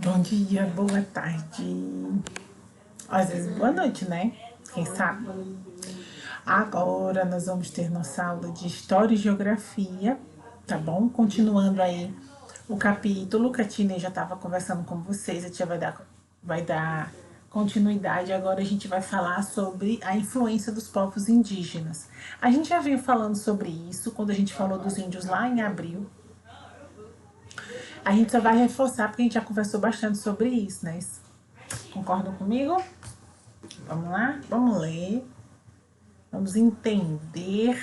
Bom dia, boa tarde. Às vezes boa noite, né? Quem sabe? Agora nós vamos ter nossa aula de História e Geografia, tá bom? Continuando aí o capítulo que a Tina já estava conversando com vocês, a tia vai dar continuidade. Agora a gente vai falar sobre a influência dos povos indígenas. A gente já veio falando sobre isso quando a gente falou dos índios lá em abril. A gente só vai reforçar porque a gente já conversou bastante sobre isso, né? Concordam comigo? Vamos lá? Vamos ler. Vamos entender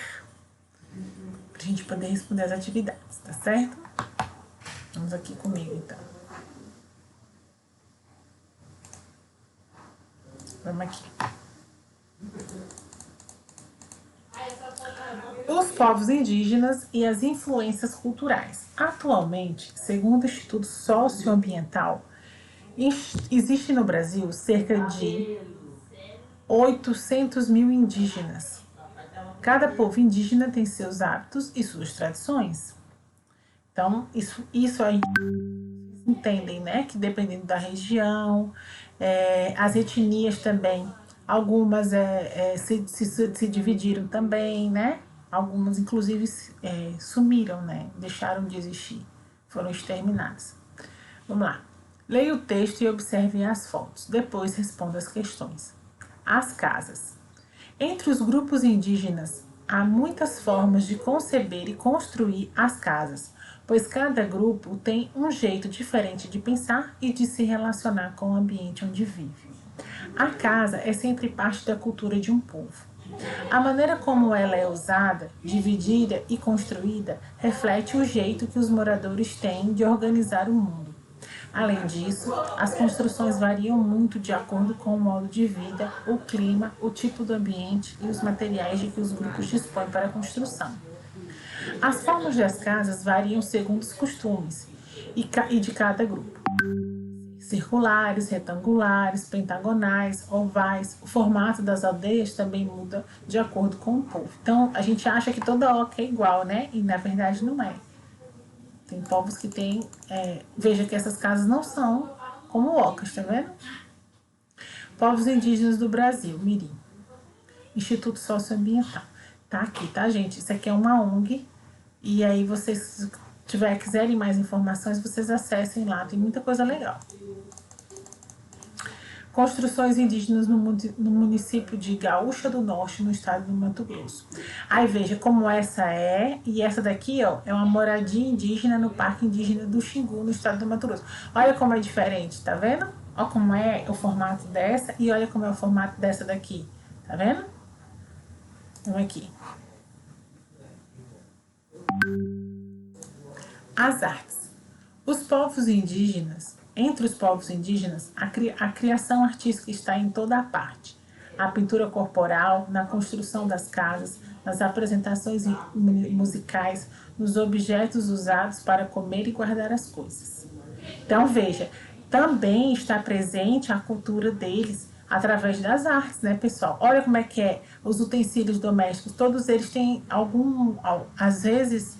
para a gente poder responder as atividades, tá certo? Vamos aqui comigo, então. Vamos aqui. Os povos indígenas e as influências culturais. Atualmente, segundo o Instituto Socioambiental, existe no Brasil cerca de 800 mil indígenas. Cada povo indígena tem seus hábitos e suas tradições. Então, isso aí entendem, né? Que dependendo da região, as etnias também, algumas se dividiram também, né? Algumas, inclusive, sumiram, né? Deixaram de existir, foram exterminadas. Vamos lá. Leia o texto e observe as fotos. Depois responda as questões. As casas. Entre os grupos indígenas, há muitas formas de conceber e construir as casas, pois cada grupo tem um jeito diferente de pensar e de se relacionar com o ambiente onde vive. A casa é sempre parte da cultura de um povo. A maneira como ela é usada, dividida e construída reflete o jeito que os moradores têm de organizar o mundo. Além disso, as construções variam muito de acordo com o modo de vida, o clima, o tipo do ambiente e os materiais de que os grupos dispõem para a construção. As formas das casas variam segundo os costumes e de cada grupo. Circulares, retangulares, pentagonais, ovais. O formato das aldeias também muda de acordo com o povo. Então, a gente acha que toda oca é igual, né? E na verdade não é. Tem povos que têm... veja que essas casas não são como ocas, tá vendo? Povos indígenas do Brasil, Mirim. Instituto Socioambiental. Tá aqui, tá, gente? Isso aqui é uma ONG. E aí, vocês quiserem mais informações, vocês acessem lá. Tem muita coisa legal. Construções indígenas no município de Gaúcha do Norte, no estado do Mato Grosso. Aí veja como essa é, e essa daqui, ó, é uma moradia indígena no Parque Indígena do Xingu, no estado do Mato Grosso. Olha como é diferente, tá vendo? Olha como é o formato dessa e olha como é o formato dessa daqui, tá vendo? Vamos aqui. As artes. Os povos indígenas. Entre os povos indígenas, a criação artística está em toda a parte. A pintura corporal, na construção das casas, nas apresentações musicais, nos objetos usados para comer e guardar as coisas. Então, veja, também está presente a cultura deles através das artes, né, pessoal? Olha como é que é os utensílios domésticos, todos eles têm às vezes,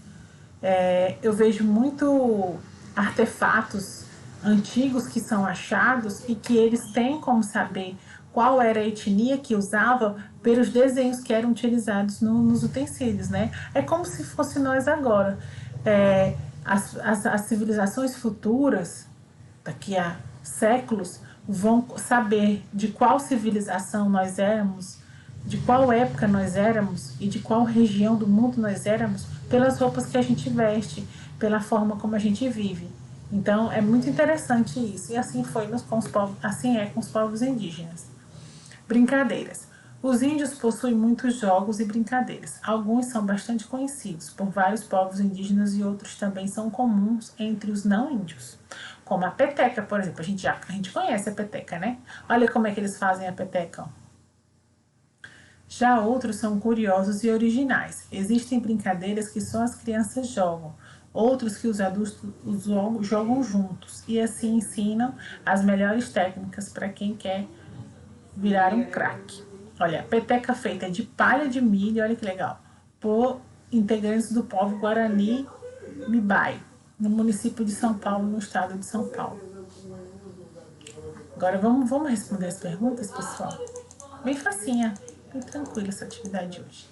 eu vejo muito artefatos antigos que são achados e que eles têm como saber qual era a etnia que usava pelos desenhos que eram utilizados nos utensílios, né? É como se fosse nós agora. As civilizações futuras, daqui a séculos, vão saber de qual civilização nós éramos, de qual época nós éramos e de qual região do mundo nós éramos pelas roupas que a gente veste, pela forma como a gente vive. Então é muito interessante isso. E assim foi com os povos, assim é com os povos indígenas. Brincadeiras. Os índios possuem muitos jogos e brincadeiras. Alguns são bastante conhecidos por vários povos indígenas e outros também são comuns entre os não índios. Como a peteca, por exemplo. A gente conhece a peteca, né? Olha como é que eles fazem a peteca, ó. Já outros são curiosos e originais. Existem brincadeiras que só as crianças jogam, outros que os adultos jogam juntos e assim ensinam as melhores técnicas para quem quer virar um craque. Olha, peteca feita de palha de milho, olha que legal, por integrantes do povo Guarani Mibai, no município de São Paulo, no estado de São Paulo. Agora vamos responder as perguntas, pessoal? Bem facinha, bem tranquila essa atividade hoje.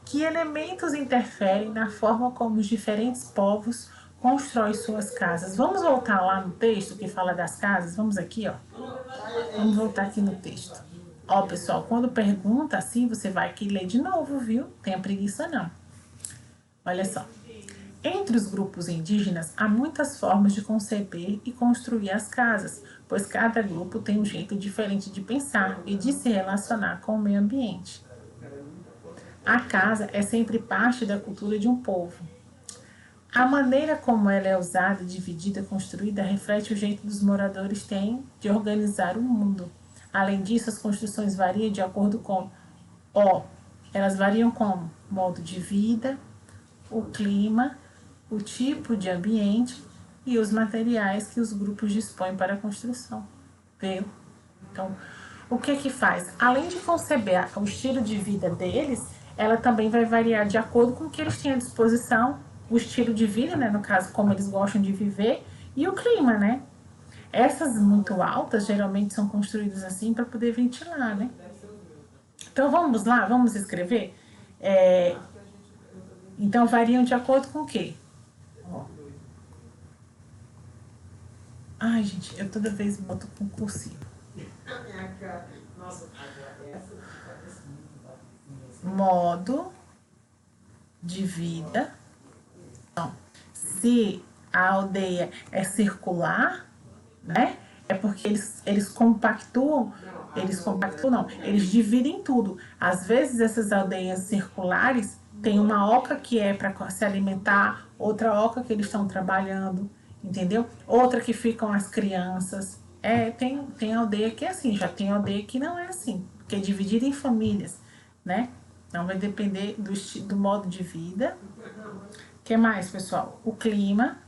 Que elementos interferem na forma como os diferentes povos constroem suas casas? Vamos voltar lá no texto que fala das casas? Vamos aqui, ó. Vamos voltar aqui no texto. Ó, pessoal, quando pergunta assim, você vai aqui ler de novo, viu? Tenha preguiça não. Olha só. Entre os grupos indígenas, há muitas formas de conceber e construir as casas, pois cada grupo tem um jeito diferente de pensar e de se relacionar com o meio ambiente. A casa é sempre parte da cultura de um povo. A maneira como ela é usada, dividida, construída, reflete o jeito dos moradores têm de organizar o mundo. Além disso, as construções variam de acordo com elas variam como modo de vida, o clima, o tipo de ambiente e os materiais que os grupos dispõem para a construção. Viu? Então, o que faz? Além de conceber o estilo de vida deles, ela também vai variar de acordo com o que eles têm à disposição, o estilo de vida, né, no caso, como eles gostam de viver, e o clima, né? Essas muito altas geralmente são construídas assim para poder ventilar, né? Então vamos lá, vamos escrever. Então variam de acordo com o quê? Ó. Ai, gente, eu toda vez boto com cursivo. Modo de vida. Então, se a aldeia é circular, né? É porque eles compactuam, não, eles dividem tudo. Às vezes essas aldeias circulares tem uma oca que é para se alimentar, outra oca que eles estão trabalhando, entendeu? Outra que ficam as crianças. Tem aldeia que é assim, já tem aldeia que não é assim, que é dividida em famílias, né? Então vai depender do modo de vida. O que mais, pessoal? O clima.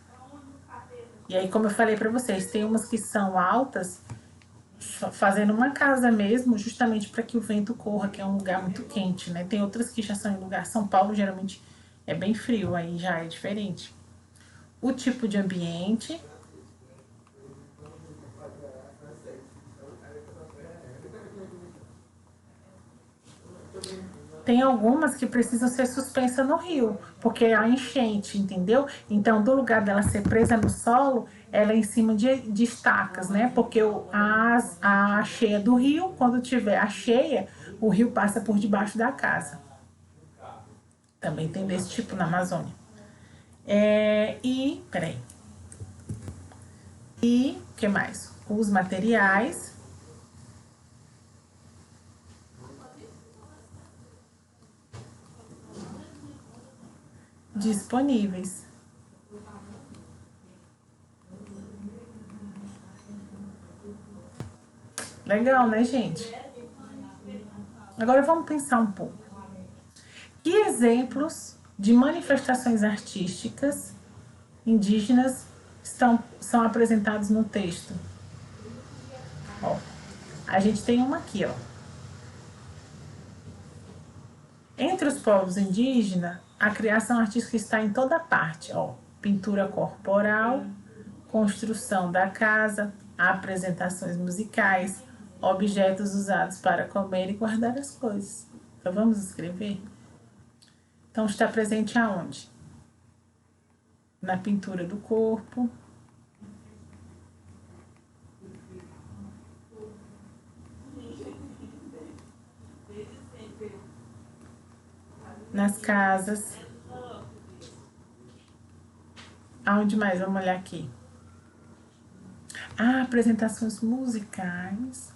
E aí, como eu falei para vocês, tem umas que são altas, fazendo uma casa mesmo, justamente para que o vento corra, que é um lugar muito quente, né? Tem outras que já são em lugar. São Paulo geralmente é bem frio, aí já é diferente. O tipo de ambiente. Tem algumas que precisam ser suspensas no rio, porque é a enchente, entendeu? Então, do lugar dela ser presa no solo, ela é em cima de estacas, né? Porque a cheia do rio, quando tiver a cheia, o rio passa por debaixo da casa. Também tem desse tipo na Amazônia. Peraí. E, o que mais? Os materiais. Disponíveis. Legal, né, gente? Agora vamos pensar um pouco. Que exemplos de manifestações artísticas indígenas são apresentados no texto? Ó, a gente tem uma aqui, ó. Entre os povos indígenas, a criação artística está em toda parte, ó. Pintura corporal, construção da casa, apresentações musicais, objetos usados para comer e guardar as coisas. Então vamos escrever? Então está presente aonde? Na pintura do corpo, nas casas. Aonde mais? Vamos olhar aqui. Apresentações musicais.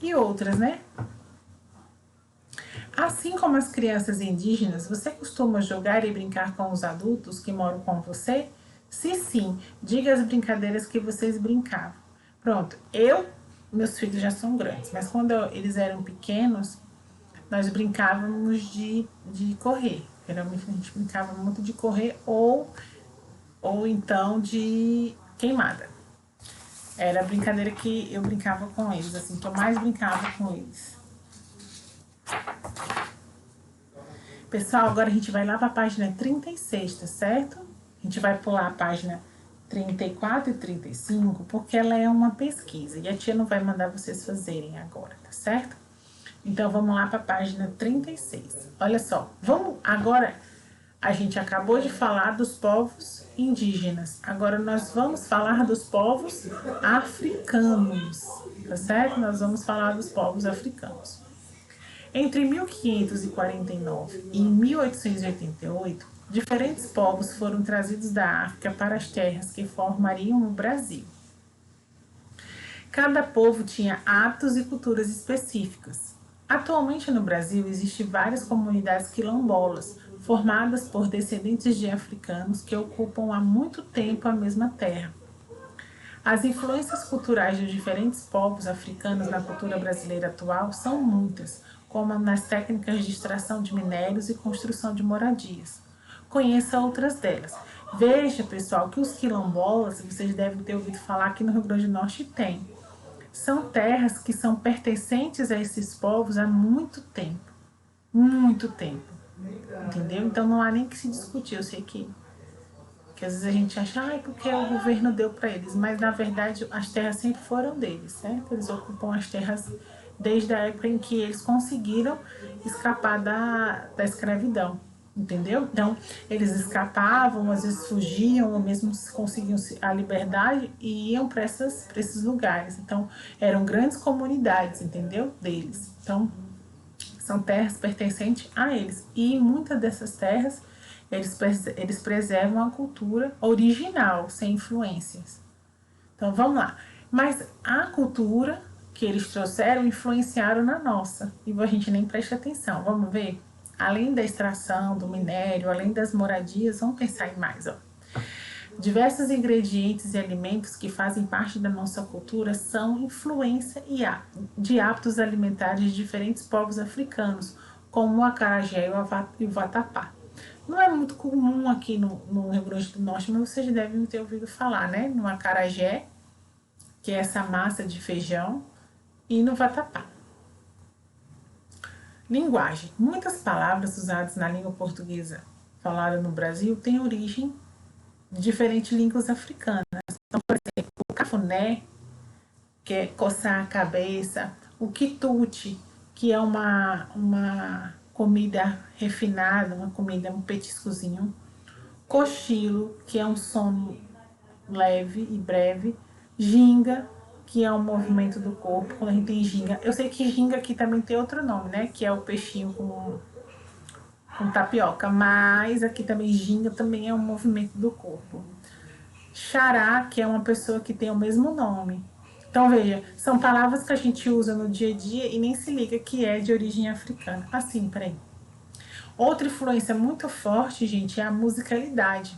E outras, né? Assim como as crianças indígenas, você costuma jogar e brincar com os adultos que moram com você? Se sim, diga as brincadeiras que vocês brincavam. Pronto, meus filhos já são grandes, mas quando eles eram pequenos, nós brincávamos de correr. Geralmente a gente brincava muito de correr ou então de queimada. Era a brincadeira que eu brincava com eles, assim, que eu mais brincava com eles. Pessoal, agora a gente vai lá para a página 36, tá certo? A gente vai pular a página 34 e 35, porque ela é uma pesquisa e a tia não vai mandar vocês fazerem agora, tá certo? Então, vamos lá para a página 36. Olha só, vamos agora, a gente acabou de falar dos povos indígenas. Agora nós vamos falar dos povos africanos, tá certo? Nós vamos falar dos povos africanos. Entre 1549 e 1888, diferentes povos foram trazidos da África para as terras que formariam o Brasil. Cada povo tinha hábitos e culturas específicas. Atualmente no Brasil existem várias comunidades quilombolas, formadas por descendentes de africanos que ocupam há muito tempo a mesma terra. As influências culturais dos diferentes povos africanos na cultura brasileira atual são muitas, como nas técnicas de extração de minérios e construção de moradias. Conheça outras delas. Veja, pessoal, que os quilombolas, vocês devem ter ouvido falar que no Rio Grande do Norte tem. São terras que são pertencentes a esses povos há muito tempo. Muito tempo. Entendeu? Então não há nem que se discutir. Eu sei que às vezes a gente acha, porque o governo deu para eles, mas na verdade as terras sempre foram deles, certo? Eles ocupam as terras desde a época em que eles conseguiram escapar da escravidão, entendeu? Então eles escapavam, às vezes fugiam, ou mesmo conseguiam a liberdade e iam para esses lugares. Então eram grandes comunidades, entendeu? Deles. Então são terras pertencentes a eles, e muitas dessas terras eles preservam a cultura original, sem influências. Então vamos lá. Mas a cultura que eles trouxeram influenciaram na nossa, e a gente nem presta atenção. Vamos ver? Além da extração do minério, além das moradias, vamos pensar em mais. Diversos ingredientes e alimentos que fazem parte da nossa cultura são influência de hábitos alimentares de diferentes povos africanos, como o acarajé e o vatapá. Não é muito comum aqui no Rio Grande do Norte, mas vocês devem ter ouvido falar, né? No acarajé, que é essa massa de feijão, e no vatapá. Linguagem. Muitas palavras usadas na língua portuguesa falada no Brasil têm origem de diferentes línguas africanas. Então, por exemplo, o cafuné, que é coçar a cabeça, o quitute, que é uma comida refinada, um petiscozinho, cochilo, que é um sono leve e breve, ginga, que é um movimento do corpo, quando a gente tem ginga. Eu sei que ginga aqui também tem outro nome, né, que é o peixinho com tapioca, mas aqui também ginga também é um movimento do corpo. Xará, que é uma pessoa que tem o mesmo nome. Então, veja, são palavras que a gente usa no dia a dia e nem se liga que é de origem africana. Assim, peraí. Outra influência muito forte, gente, é a musicalidade.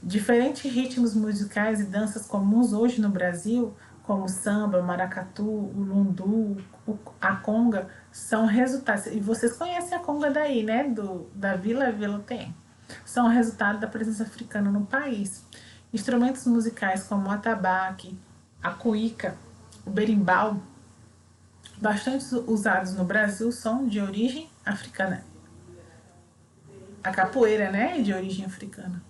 Diferentes ritmos musicais e danças comuns hoje no Brasil, como o samba, o maracatu, o lundu, a conga, são resultados. E vocês conhecem a conga daí, né? Da Vila tem. São resultado da presença africana no país. Instrumentos musicais como o atabaque, a cuíca, o berimbau, bastante usados no Brasil, são de origem africana. A capoeira, né, é de origem africana.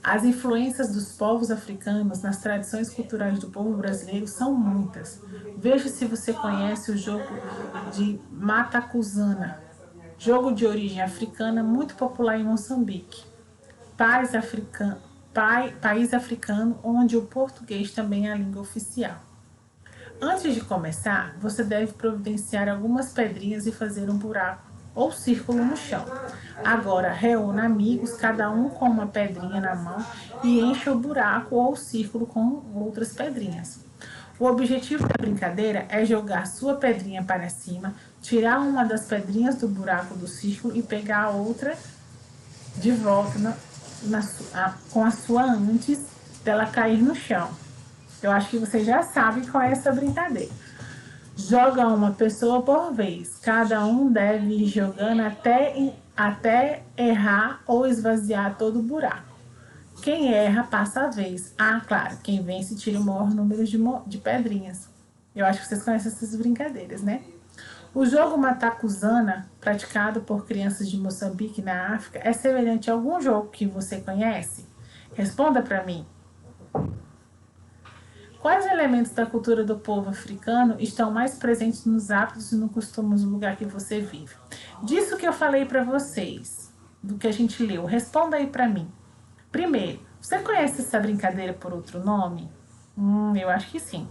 As influências dos povos africanos nas tradições culturais do povo brasileiro são muitas. Veja se você conhece o jogo de matacuzana, jogo de origem africana muito popular em Moçambique. País africano onde o português também é a língua oficial. Antes de começar, você deve providenciar algumas pedrinhas e fazer um buraco ou círculo no chão. Agora, reúna amigos, cada um com uma pedrinha na mão, e encha o buraco ou o círculo com outras pedrinhas. O objetivo da brincadeira é jogar sua pedrinha para cima, tirar uma das pedrinhas do buraco do círculo e pegar a outra de volta com a sua antes dela cair no chão. Eu acho que vocês já sabem qual é essa brincadeira. Joga uma pessoa por vez. Cada um deve ir jogando até errar ou esvaziar todo o buraco. Quem erra passa a vez. Ah, claro, quem vence tira o maior número de pedrinhas. Eu acho que vocês conhecem essas brincadeiras, né? O jogo Matacuzana, praticado por crianças de Moçambique, na África, é semelhante a algum jogo que você conhece? Responda para mim. Quais elementos da cultura do povo africano estão mais presentes nos hábitos e no costumes do lugar que você vive? Disso que eu falei para vocês, do que a gente leu, responda aí para mim. Primeiro, você conhece essa brincadeira por outro nome? Eu acho que sim.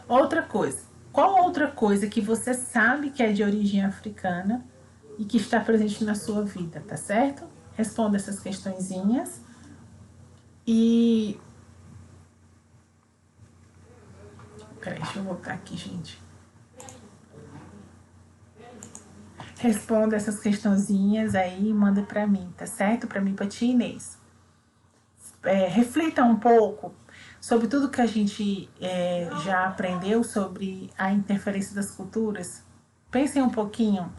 Outra coisa, qual outra coisa que você sabe que é de origem africana e que está presente na sua vida, tá certo? Responda essas questõezinhas. E... Peraí, deixa eu voltar aqui, gente. Responda essas questãozinhas aí e manda pra mim, tá certo? Pra mim, pra tia Inês. Reflita um pouco sobre tudo que a gente já aprendeu sobre a interferência das culturas. Pensem um pouquinho.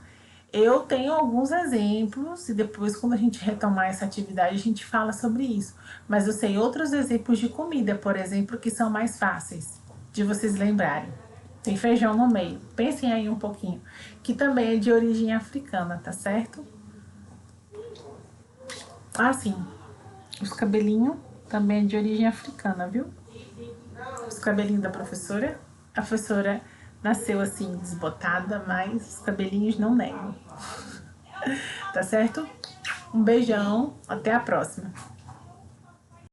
Eu tenho alguns exemplos e depois, quando a gente retomar essa atividade, a gente fala sobre isso. Mas eu sei outros exemplos de comida, por exemplo, que são mais fáceis de vocês lembrarem. Tem feijão no meio. Pensem aí um pouquinho. Que também é de origem africana, tá certo? Ah, sim. Os cabelinhos também é de origem africana, viu? Os cabelinhos da professora. A professora nasceu assim, desbotada, mas os cabelinhos não negam. Tá certo? Um beijão, até a próxima.